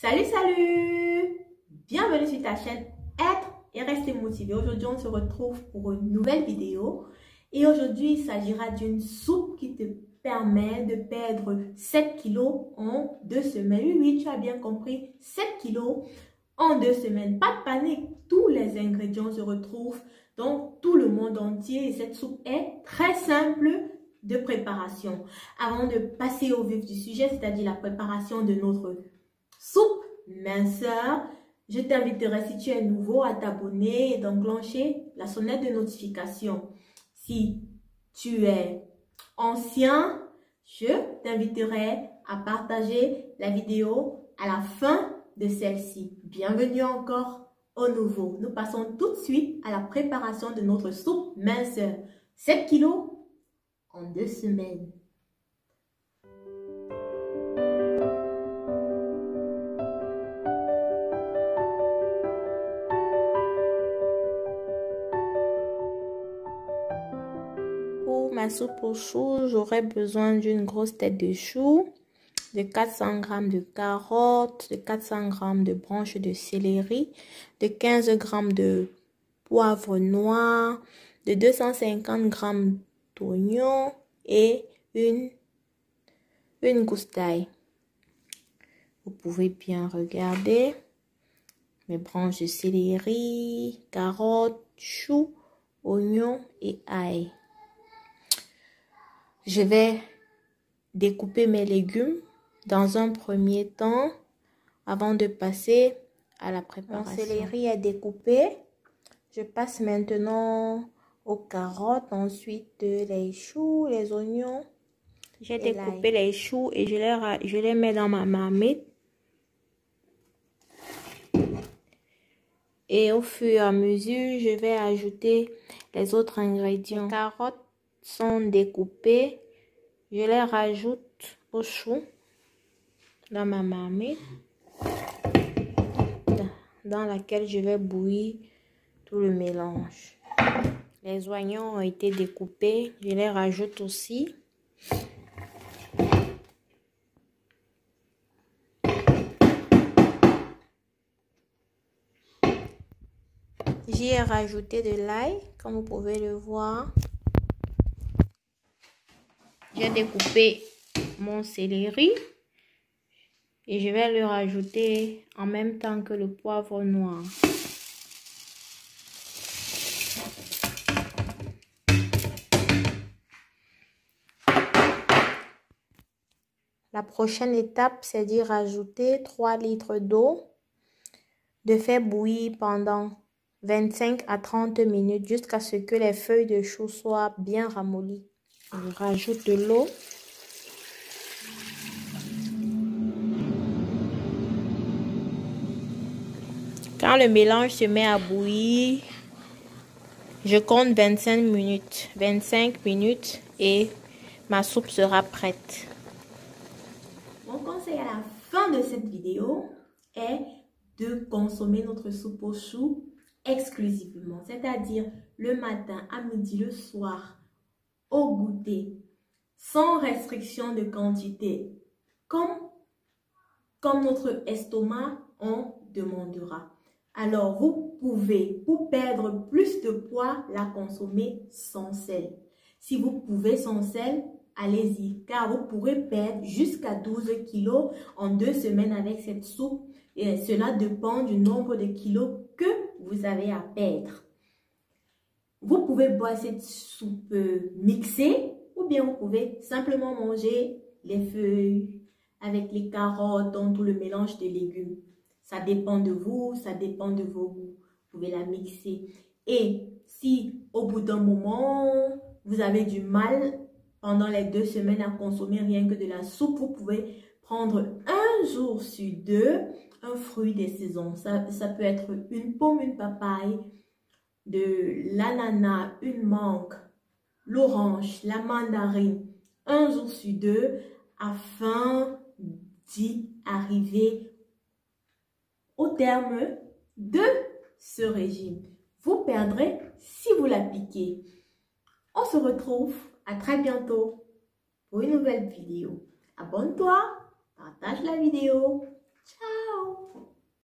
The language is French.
Salut, salut! Bienvenue sur ta chaîne Être et Rester Motivé. Aujourd'hui, on se retrouve pour une nouvelle vidéo. Et aujourd'hui, il s'agira d'une soupe qui te permet de perdre 7 kilos en 2 semaines. Oui, tu as bien compris, 7 kilos en 2 semaines. Pas de panique, tous les ingrédients se retrouvent dans tout le monde entier. Et cette soupe est très simple de préparation. Avant de passer au vif du sujet, c'est-à-dire la préparation de notre soupe minceur, je t'inviterai, si tu es nouveau, à t'abonner et d'enclencher la sonnette de notification. Si tu es ancien, je t'inviterai à partager la vidéo à la fin de celle-ci. Bienvenue encore aux nouveaux. Nous passons tout de suite à la préparation de notre soupe minceur. 7 kilos en 2 semaines. Pour ma soupe aux choux, j'aurai besoin d'une grosse tête de chou, de 400 g de carottes, de 400 g de branches de céleri, de 15 g de poivre noir, de 250 g d'oignons et une gousse d'ail. Vous pouvez bien regarder mes branches de céleri, carottes, choux, oignons et ail. Je vais découper mes légumes dans un premier temps avant de passer à la préparation. Mon céleri est découpé. Je passe maintenant aux carottes, ensuite les choux, les oignons. J'ai découpé les choux et je les mets dans ma marmite. Et au fur et à mesure, je vais ajouter les autres ingrédients. Les carottes sont découpées. Je les rajoute aux choux dans ma marmite dans laquelle je vais bouillir tout le mélange. Les oignons ont été découpés. Je les rajoute aussi. J'y ai rajouté de l'ail, comme vous pouvez le voir. J'ai découpé mon céleri et je vais le rajouter en même temps que le poivre noir. La prochaine étape, c'est d'y rajouter 3 litres d'eau, de faire bouillir pendant 25 à 30 minutes jusqu'à ce que les feuilles de chou soient bien ramollies. Je rajoute de l'eau. Quand le mélange se met à bouillir, je compte 25 minutes et ma soupe sera prête. Mon conseil à la fin de cette vidéo est de consommer notre soupe aux choux exclusivement, c'est-à-dire le matin, à midi, le soir, au goûter, sans restriction de quantité, comme notre estomac en demandera. Alors, vous pouvez, pour perdre plus de poids, la consommer sans sel. Si vous pouvez sans sel, allez-y, car vous pourrez perdre jusqu'à 12 kilos en 2 semaines avec cette soupe. Et cela dépend du nombre de kilos que vous avez à perdre. Vous pouvez boire cette soupe mixée ou bien vous pouvez simplement manger les feuilles avec les carottes dans tout le mélange de légumes. Ça dépend de vous, ça dépend de vos goûts. Vous pouvez la mixer. Et si au bout d'un moment, vous avez du mal pendant les 2 semaines à consommer rien que de la soupe, vous pouvez prendre un jour sur 2 un fruit des saisons. Ça peut être une pomme, une papaye, de l'ananas, une mangue, l'orange, la mandarine, un jour sur 2 afin d'y arriver au terme de ce régime. Vous perdrez si vous l'appliquez. On se retrouve à très bientôt pour une nouvelle vidéo. Abonne-toi, partage la vidéo. Ciao!